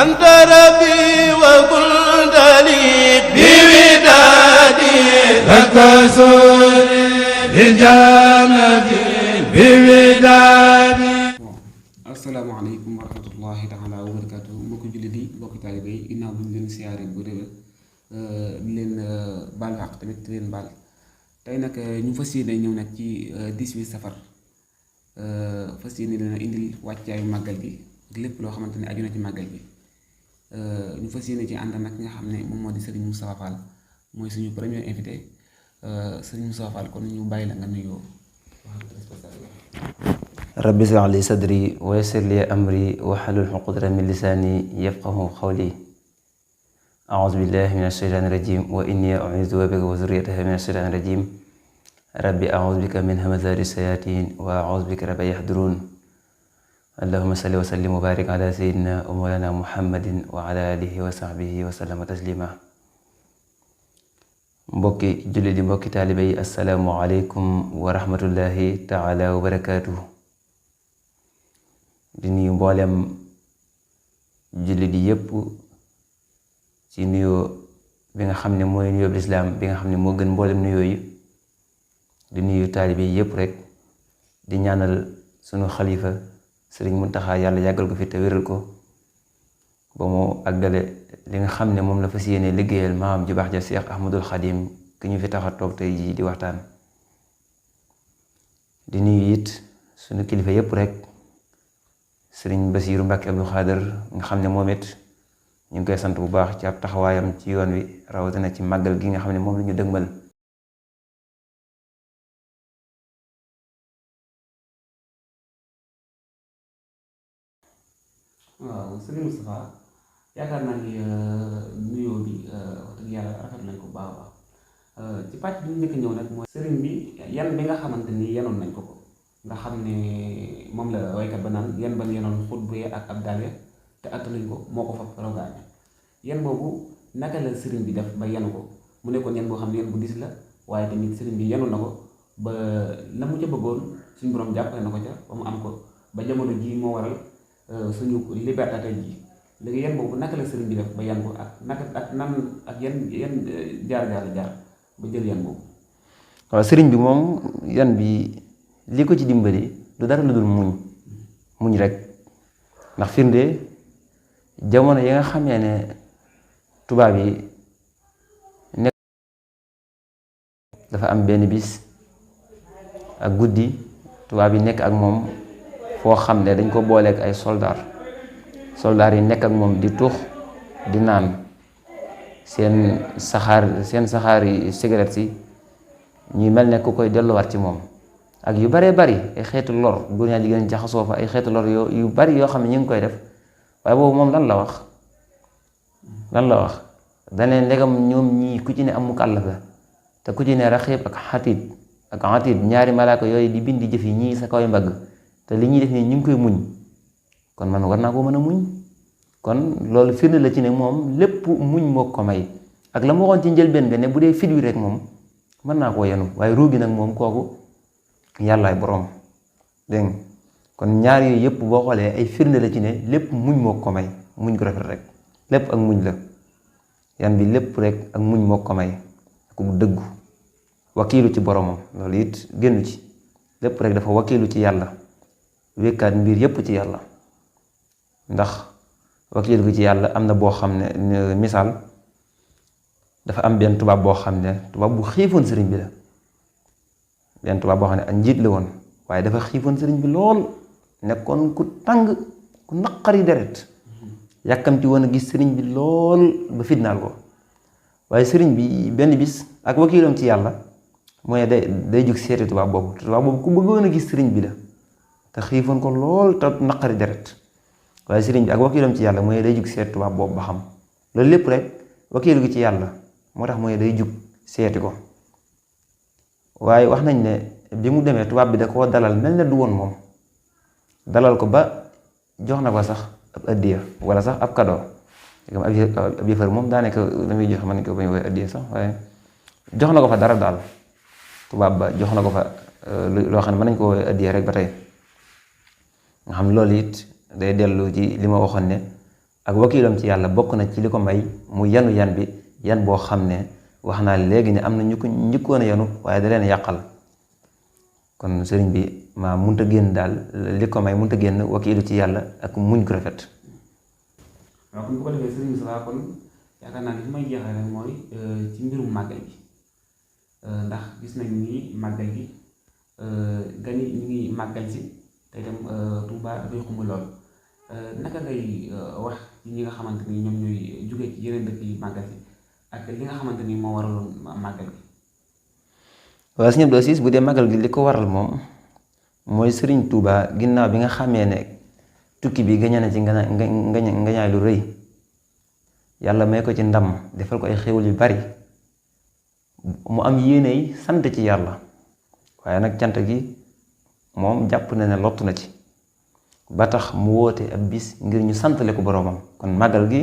أنت ربي وكنت لي بودادي لك سوري للجنة بودادي. asalaamaaleykum wa rahmatullahi taala wa barakaatu mbokki jullit yi mbokki taalibe yi ginnaaw bu ñu leen siyaare bu réwél di leen baalu àq tamit di leen baal tey nag ñu fas yéene ñëw nag ci 18 safar fas yéene dina indil wàccaayu màggal gi ak lépp loo xamante ne aju na ci màggal gi ñu fas yéene ci ànd nag nga xam ne moom moo di Serigne Moustapha Fall mooy suñu premier invité Serigne Moustapha Fall kon ñu bàyyi la nga nuyoo. rabbi ishrah li sadri wa yassir li amri wahlul uqdatan min lisani yafqahu qawli a'udhu billahi minash shaytanir rajim wa inni u'idhu bika wa dhurriyyataha minash shaytanir rajim rabbi a'udhu bika min hamazati shayatin wa a'udhu bika rabbi yahdurun allahumma salli wa sallim wa barik ala sayyidina wa mawlana muhammadin wa ala alihi wa sahbihi wa sallama taslima. mbokki julli di mbokki taalibe yi assalaamu aleykum wa rahmatullahi taala wa barakaatuh. di nuyu mboolem julli di yépp ci nuyoo bi nga xam ne mooy nuyoo bi lislaam bi nga xam ne moo gën mboolem nuyoo yi di nuyu taalibe yi yépp rek di ñaanal sunu xalifa sëriñ Muntaxa yàlla yàggal ko fi te wéral ko ba mu àggale li nga xam ne moom la fas yéene liggéeyal maam ju baax ja Seex Ahmadul Xadim ki ñu fi tax a toog tey jii di waxtaan. di nuyu it sunu kilifa yépp rek sëriñ Basiiru Mbàkke Abdu Xaadir nga xam ne moom it ñu ngi koy sant bu baax ci ab taxawaayam ci yoon wi rawatina ci màggal gi nga xam ne moom la ñu dëgmal. waaw sëriñ Moustapha yaakaar naa ni nuyoo bi wax dëgg yàlla rafet nañ ko baax a baax ci pàcc bi ñu njëkk ñëw nag mooy sëriñ bi yan bi nga xamante ni yenoon nañ ko nga xam ne moom la waykat ba naan yan ban yenoon xutbu ya ak abdal ya te attanuñ ko moo ko fa rogaane yan boobu naka la sëriñ bi def ba yenu ko mu nekkoon yan boo xam ne yan bu dis la waaye tamit sëriñ bi yenu na ko ba la mu ca bëggoon suñu borom jàppale na ko ca ba mu am ko ba jamono ji moo waral suñu liberté tey ji léegi yan boobu naka la sëriñ bi def ba yan ko ak naka ak nan ak yan jaar ba jël yan boobu. waaw sëriñ bi moom yan bi li ko ci dimbali du dara lu dul muñ rek ndax firnde jamono yi nga xamee ne tubaab yi nekk dafa am benn bis ak guddi tubaab yi nekk ak moom foo xam ne dañ ko booleek ay soldaar yi nekk ak moom di tux di naan seen saxaar yi cigarette si ñuy mel ne ku koy delluwaat ci moom ak yu baree bari ay xeetu lor góor ñaa jigéen jaxasoo fa ay xeetu lor yu bari yoo xam ne ñu ngi koy def waaye boobu moom lan la wax dane ndegam ñoom ñii ku ci ne am mukallaf la te ku ci ne raxiib ak atiid ñaari malaaka yooyu di bindi jëf yi ñii sa kaw mbagg te li ñuy def nii ñu ngi koy muñ kon man war naa ko mën a muñ kon loolu firnde la ci ne moom lépp muñ moo ko may ak la ma waxoon ci njëlbeen bi ne bu dee fit wi rek moom mën naa koo yenu waaye ruugi nag moom kooku yàllaay boroom dégg kon ñaar yooyu yëpp boo xoolee ay firnde la ci ne lépp muñ moo ko may muñ ko rafet rek lépp ak muñ la yan bi lépp rek ak muñ moo ko may ku dëggu wakiilu ci boromam loolu it génnu ci lépp rek dafa wakiilu ci yàlla wékkaat mbir yépp ci yàlla ndax wakiilu gi ci yàlla am na boo xam ne misaal dafa am benn tubaab boo xam ne tubaab bu xiifoon sëriñ bi la benn tubaab boo xam ne ak njiit la woon waaye dafa xiifoon sëriñ bi lool nekkoon ku tàng ku naqari deret yàkkamti woon a gis sëriñ bi lool ba fitnaal ko waaye sëriñ bi benn bis ak wakiilam ci yàlla mooy day jóg seeti tubaab boobu ku bëggoon a gis sëriñ bi la te xiifoon ko lool te naqari deret waaye sëriñ bi ak wakiilam ci yàlla mooy day jóg seeti tubaab boobu ba xam loolu lépp rek wakiilu gi ci yàlla moo tax mooy day jóg seeti ko waaye wax nañ ne bi mu demee tubaab bi da koo dalal mel ne du woon moom dalal ko ba jox na ko sax ab addiya wala sax ab cadeau ab yëfar moom daa nekk la muy jox man ko bañ woy addiya sax waaye jox na ko fa dara daal tubaab ba jox na ko fa loo xam ne mën nañ ko woy addiya rek ba tey nga xam loolu it day dellu ci li ma waxoon ne ak wakiilam ci yàlla bokk na ci li ko may mu yanu yan bi yan boo xam ne wax naa léegi ne am na ñu ko njëkkoon a yanu waaye da leen yàqal. kon sëriñ bi maa munta génn daal li ko may munta génn wakiilu ci yàlla ak muñ ko rafet. waaw kon bu ko defee sëriñ Moustapha kon yaakaar naa ne fi may jeexal rek mooy ci mbirum màggal gi ndax gis nañ ni màggal gi gan yi ñu ngi màggal si te itam Touba dafay xumb lool naka ngay wax ci ñi nga xamante ni ñoom ñooy jóge ci yeneen dëkk yi màggal si ak li nga xamante ni moo waraloon màggal gi. waaw sëñ Abdou Aziz bu dee màggal gi li ko waral moom mooy sëriñ Touba ginnaaw bi nga xamee ne tukki bi gañe na ci ngañaay lu rëy yàlla may ko ci ndam defal ko ay xéwal yu bari mu am yéeney sant ci yàlla waaye nag cant gi moom jàpp na ne lottu na ci ba tax mu woote ab bis ngir ñu santale ko boroomam. kon màggal gi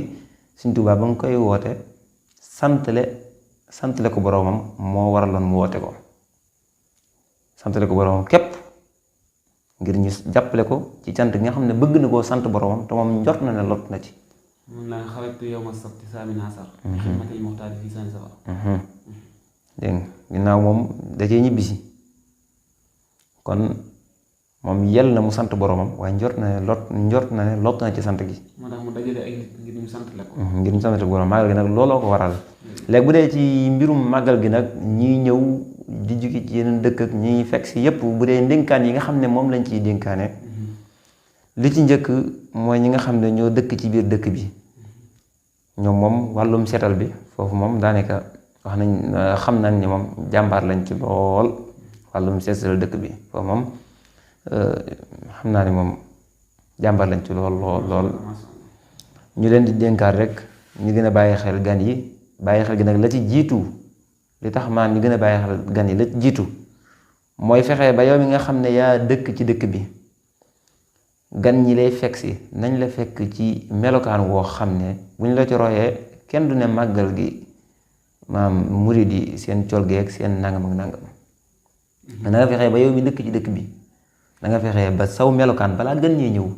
sëriñ Touba ba nga koy woote santale ko boroomam moo waraloon mu woote ko santale ko boroomam képp ngir ñu jàppale ko ci cant gi nga xam ne bëgg na koo sant boroomam te moom njort na ne lot na ci. moom laa xarajtu yawma sabti saamina asar xidmatil muxtaari fii sani safar. dégg nga ginnaaw moom da cee ñibbisi kon moom yell na mu sant boroomam waaye njort na ne lot na ci sant gi. moo tax mu dajale ay nit ngir ñu santale ko. ngir ñu santale ko boroom màggal gi nag looloo ko waral. léegi bu dee ci mbirum màggal gi nag ñiy ñëw di jóge ci yeneen dëkk ak ñiy fekk si yépp bu dee ndénkaan yi nga xam ne moom lañ ciy dénkaane li ci njëkk mooy ñi nga xam ne ñoo dëkk ci biir dëkk bi ñoom moom wàllum seetal bi foofu moom daanaka wax nañ xam nañ ni moom jàmbaar lañ ci lool wàllum seetal dëkk bi foofu moom xam naa ni moom jàmbaar lañ ci lool ñu leen di dénkaat rek ñu gën a bàyyi xel gan yi bàyyi xel gi nag la ci jiitu li tax maan ñu gën a bàyyi xel gan yi la ci jiitu mooy fexe ba yow mi nga xam ne yaa dëkk ci dëkk bi gan ñi lay fekk si nañ la fekk ci melokaan woo xam ne buñ la ci royee kenn du ne màggal gi maam murid yi seen col geeg seen nangam ak nangam na nga fexe ba yow mi dëkk ci dëkk bi da nga fexe ba saw melokaan balaa gan ñee ñëw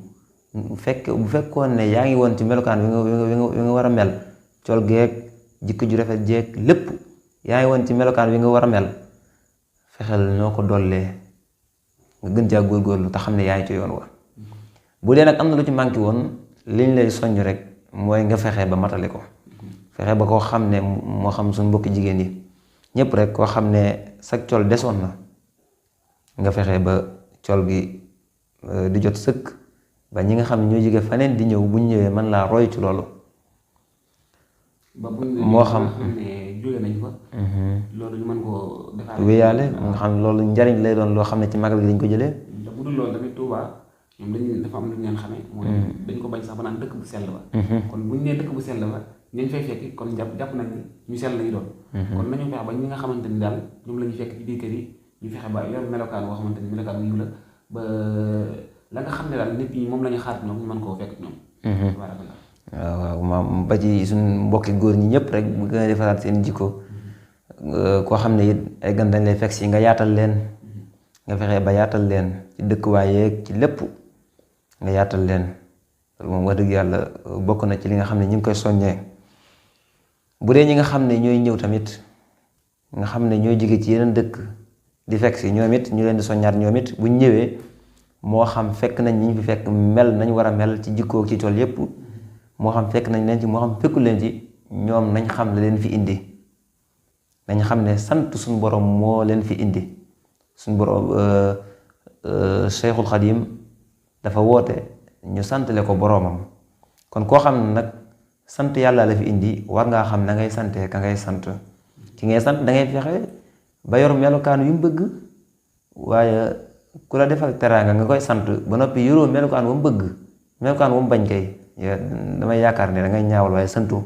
bu fekkoon ne yaa ngi woon ci melokaan wi nga war a mel col geeg jikko ju rafet jeeg lépp yaa ngi woon ci melokaan wi nga war a mel fexeel noo ko dollee nga gën caa góorgóorlu te xam ne yaa ngi ci yoon wa bu dee nag am na lu ci manqué woon liñ lay soññ rek mooy nga fexe ba matale ko fexe ba koo xam ne moo xam suñ mbokki jigéen yi ñëpp rek koo xam ne sag col desoon na nga fexe ba col gi di jot sëkk ba ñi nga xam ne ñoo jóge faneen di ñëw buñ ñëwee mën laa roy ci loolu moo xam ne jóge nañ fa loolu ñu mën koo defaat wéyaale nga xam ne loolu njariñ lay doon loo xam ne ci magal gi dañ ko jëlee te bu dul loolu tamit Touba ñoom dafa am lu ñu leen xamee mooy dañ ko bañ sax ba naan dëkk bu sell ba kon buñ nee dëkk bu sell ba ñañ fay fekk kon jàpp nañ ñu sell lañu doon kon nañu fexe ba ñi nga xamante ni daal ñoom la ñu fekk ci biir kër yi ñu fexe ba yor melokaan boo xamante ni melokaan wu yiw la ba la nga xam ne daal nit ñi moom la ñu xaar ñoom ñu mën koo fekk ñoom waaw maam ba ci suñ mbokki góor ñi ñëpp rek bu gën a defaraat seen jikko koo xam ne it ay gan dañ lay fekk si nga yaatal leen nga fexe ba yaatal leen ci dëkkuwaay yeeg ci lépp nga yaatal leen loolu moom wax dëgg yàlla bokk na ci li nga xam ne ñu ngi koy soññee bu dee ñi nga xam ne ñooy ñëw tamit nga xam ne ñooy jóge ci yeneen dëkk di fekk si ñoom it ñu leen di soññaat ñoom it buñ ñëwee moo xam fekk nañ ñi ñu fi fekk mel nañ war a mel ci jikkoo ci tool yépp moo xam fekk nañ leen ci moo xam fekkul leen ci ñoom nañ xam la leen fi indi nañ xam ne sant suñu borom moo leen fi indi suñu borom Cheikhul Khadim dafa woote ñu santale ko boroomam kon koo xam ne nag sant yàlla la fi indi war ngaa xam na ngay sante ka ngay sant ki ngay sant da ngay fexe ba yor melokaan yu mu bëgg waaye ku la defal teraanga nga koy sant ba noppi yoroo melokaan wa mu bëgg melokaan wa mu bañ kay damay yaakaar ne da ngay ñaawal waaye santu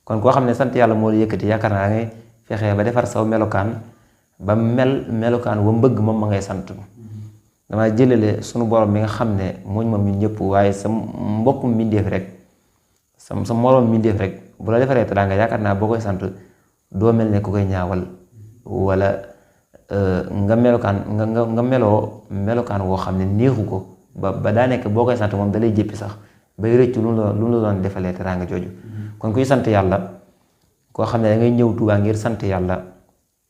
kon koo xam ne sant yàlla moo la yëkkati yaakaar naa ngay fexe ba defar saw melokaan ba melokaan wa mu bëgg moom ma ngay sant dama jëlale sunu borom mi nga xam ne mooñ moom ñun ñëpp waaye sa mbokkum mbindeef rek sa moroom mbindeef rek bu la defaree teraanga yaakaar naa boo koy sant doo mel ne ku koy ñaawal wala nga meloo melokaan woo xam ne neexu ko ba daa nekk boo koy sant moom da lay jéppi sax bay rëccu lu la doon defalee teraanga jooju. kon kuy sant yàlla koo xam ne da ngay ñëw Tuubaa ngir sant yàlla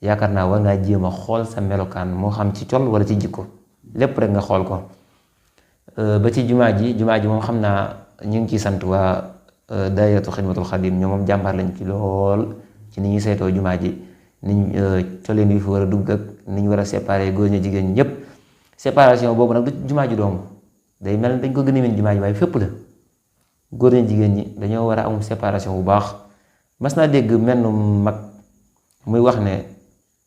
yaakaar naa war ngaa jéem a xool sa melokaan moo xam ci col wala ci jikko lépp rek nga xool ko. ba ci jumaa ji moom xam naa ñu ngi ciy sant waa daayiratu xidmatul xadim ñoom moom jàmbaar lañ ci lool ci ni ñuy saytoo jumaa ji niñ coleen yu fi war a dugg ak ni ñu war a séparer góor ñi jigéen ñi ñëpp. séparation boobu nag du jumaa ji dong day mel dañ ko gën a mën jumaa ji waaye fépp la góor ñi jigéen ñi dañoo war a amul séparation bu baax. mas naa dégg menn mag muy wax ne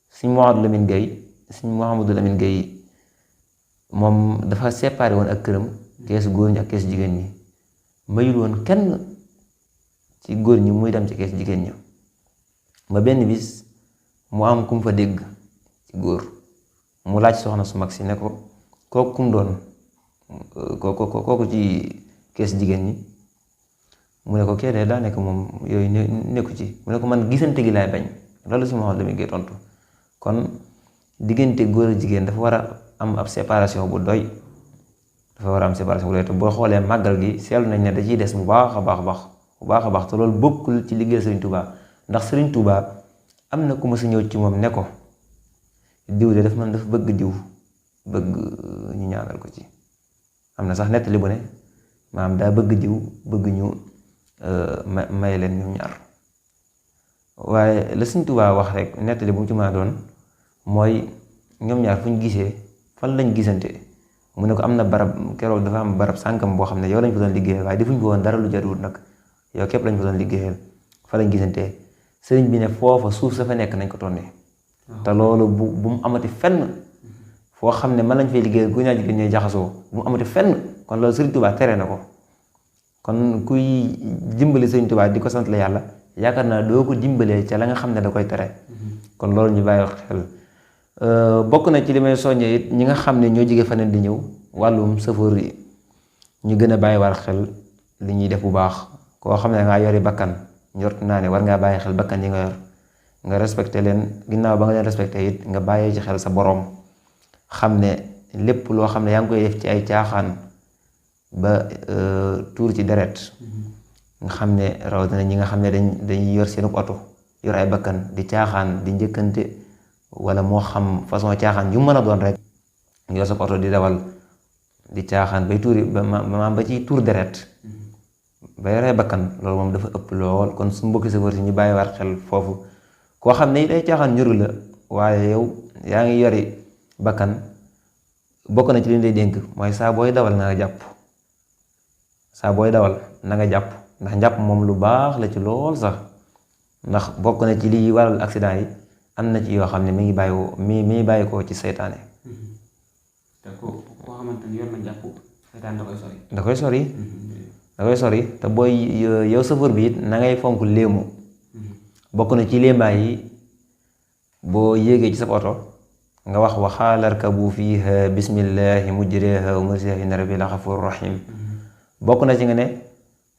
Sëñ Mouhamadou Lamine Gueye moom dafa séparé woon ak këram keesu góor ñi ak keesu jigéen ñi mayul woon kenn ci góor ñi muy dem ci keesu jigéen ñi ba benn bis mu am kum fa dégg ci góor mu laaj soxna su mag si ne ko kooku kum doon kooku ci keesu jigéen ñi mu ne ko kee de daa nekk moom yooyu nekku ci mu ne ko man gisante gi laay bañ loolu si Mouhamadou Lamine Gueye tontu kon diggante góor ak jigéen dafa war a am ab séparation bu doy te boo xoolee màggal gi seetlu nañ ne da ciy des bu baax a baax te loolu bokkul ci liggéey Serigne Touba ndax Serigne Touba am na ku ma si ñëw ci moom ne ko diw de dafa bëgg diw bëgg ñu ñaanal ko ci am na sax nettali bu ne maanaam daa bëgg diw bëgg ñu may leen ñoom ñaar waaye la Serigne Touba wax rek nettali bu mu ci mën a doon mooy ñoom ñaar fu ñu gisee fan lañ gisante mu ne ko am na barab keroog dafa am barab sànkam boo xam ne yow lañ fa doon liggéeyal waaye defuñ ko woon dara lu jaduwul nag yow képp lañ fa doon liggéeyal fa lañ gisantee sëriñ bi ne foofa suuf sa fa nekk nañ ko tonnee te loolu bu mu amati fenn foo xam ne mën lañ fay liggéeyal gu ñaa jigéen ñooy jaxasoo bu mu amati fenn kon loolu Sëriñ Tuubaa tere na ko kon kuy dimbali Sëriñ Tuubaa di ko sant la yàlla yaakaar naa doo ko dimbalee ca la nga xam ne da koy tere kon loolu ñu bàyyi xel. bokk na ci li may soññee it ñi nga xam ne ñoo jóge faneen di ñëw wàllum safoor yi ñu gën a bàyyi war xel li ñuy def bu baax koo xam ne dangaa yori bakkan njort naa ne war ngaa bàyyi xel bakkan yi nga yor nga respecté leen ginnaaw ba nga leen respecté it nga bàyyee ci xel sa boroom xam ne lépp loo xam ne yaa ngi koy def ci ay caaxaan ba tuur ci deret nga xam ne rawatina ñi nga xam ne dañuy yor seen oto yor ay bakkan di caaxaan di njëkkante wala moo xam façon caaxaan yu mën a doon rek yor sa oto di dawal di caaxaan bay tuuri ba ci tuur deret ba yoree bakkan loolu moom dafa ëpp lool kon su mbokki sa si ñu bàyyi war xel foofu koo xam ne day caaxaan ñuru la waaye yow yaa ngi yori bakkan bokk na ci li ñu lay dénk mooy saa booy dawal na nga jàpp ndax njàpp moom lu baax la ci lool sax ndax bokk na ci liy waral accident yi am na ci yoo xam ne mi ngi bàyyi ko ci seytaane. te koo xamante ni yor na jàpp seytaane da koy sori te booy yow safar bi it na ngay fonk léemu bokk na ci léembaay yi boo yéegee ci sa oto nga wax waxaalarkabu fiiha bismillahi mujriha wa mursiha inna rabbi la xafur rahim bokk na ci nga ne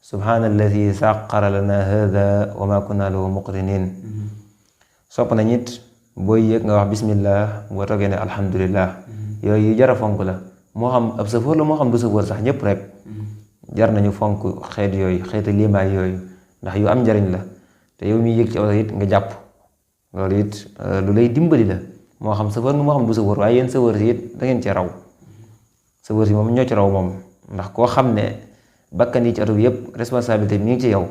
subhaanalladi saqara lana hada wa ma kunna lahu muqrinin sopp nañ it booy yéeg nga wax bismillah boo toogee ne alhamdulillah yooyu yu jara fonk la moo xam ab safar la moo xam du safar sax ñëpp rek jar nañu fonk xeet yooyu xeeti liimaay yooyu ndax yu am njariñ la te yow miy yéeg ci oto it nga jàpp loolu it lu lay dimbali la moo xam safar nga moo xam du safar waaye yéen safar si it da ngeen ci raw safar si moom ñoo ci raw moom ndax koo xam ne bakkan yi ci oto bi yëpp responsabilité bi mi ngi ci yow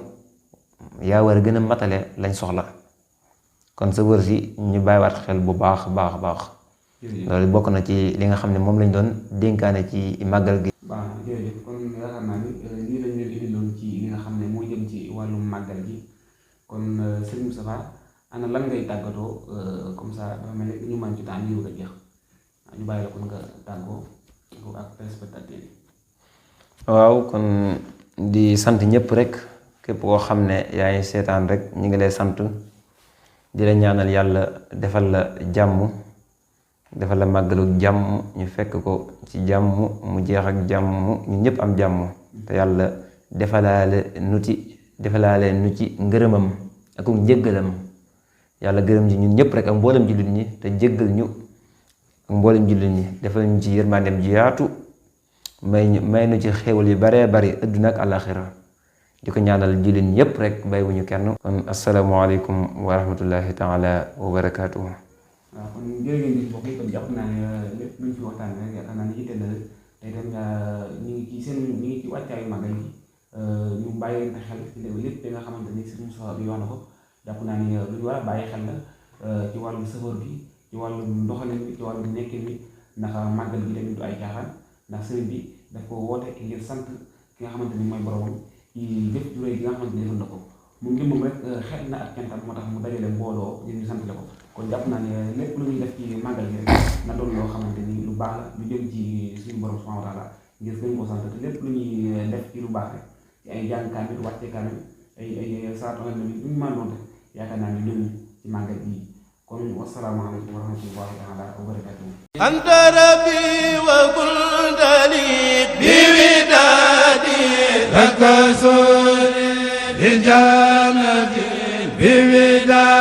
yaa war a gën a matale lañ soxla kon safar si ñu bàyyiwaat xel bu baax loolu bokk na ci li nga xam ne moom lañ doon dénkaane ci màggal gi. waaw jërëjëf kon yaakaar naa ni lii lañ leen indiloon ci li nga xam ne moo jëm ci wàllum màggal gi kon Serigne Moustapha ana lan ngay tàggatoo comme ça dafa mel ni ñu mën ci temps ñu bëgg a jeex ñu bàyyi la kon nga tàggoo ak téléspectateur yi. waaw kon di sant ñëpp rek képp koo xam ne yaa ngi seetaan rek ñu ngi lay sant di la ñaanal yàlla defal la jàmm. defal la màggalu jàmm ñu fekk ko ci jàmm mu jeex ak jàmm ñun ñëpp am jàmm te yàlla defalaale nu ci ngërëmam ak njëggalam yàlla gërëm ji ñun ñëpp rek ak mboolem jullit ñi te jéggal ñu ak mboolem jullit ñi defal ñu ci yërmandeem ji yaatu may nu ci xéewal yu baree bari adduna ak àlaxira di ko ñaanal jullit yépp rek bàyyiwuñu kenn. kon asalaamaaleykum wa rahmatullahi taala wa barakaatuhu. waaw kon jërëjëf mbokk yi kon jàpp naa ne lépp luñ fi waxtaan rek yaakaar naa ne yitte na tey tam ñu ngi ci wàccaayu màggal gi ñu bàyyi xel ci lépp nga xamante ni Sëriñ Moustapha bi wax na ko jàpp naa ni lu ñu war a bàyyi xel la ci wàllu safar bi ci wàllu ndoxalin bi ci wàllu nekkin bi ndax màggal gi tamit du ay caaxaan ndax sëriñ bi daf ko woote ngir sant ki nga xamante ni mooy boromam ci lépp ju rëy gi nga xamante ni defal na ko mu ngi moom rek xel na ak cantam moo tax mu dajale mbooloo ngir ñu sant la ko kon jàpp naa ne lépp lu ñuy def ci màggal gi rek na doon loo xamante ni lu baax la lu jëm ci suñu borom subhanahu wa taala ngir gën ko sant te lépp lu ñuy def ci lu baax rek ci ay jàng kaamil wàcce kaamil ay salaatu ala nabi ñu mën doon def yaakaar naa ne ñun ci màggal gi kon wasalaamaaleykum wa rahmatullahi taala wa barakatuh anta rabbi wa kuntali bi widadi rakasuri bil jannati bi widadi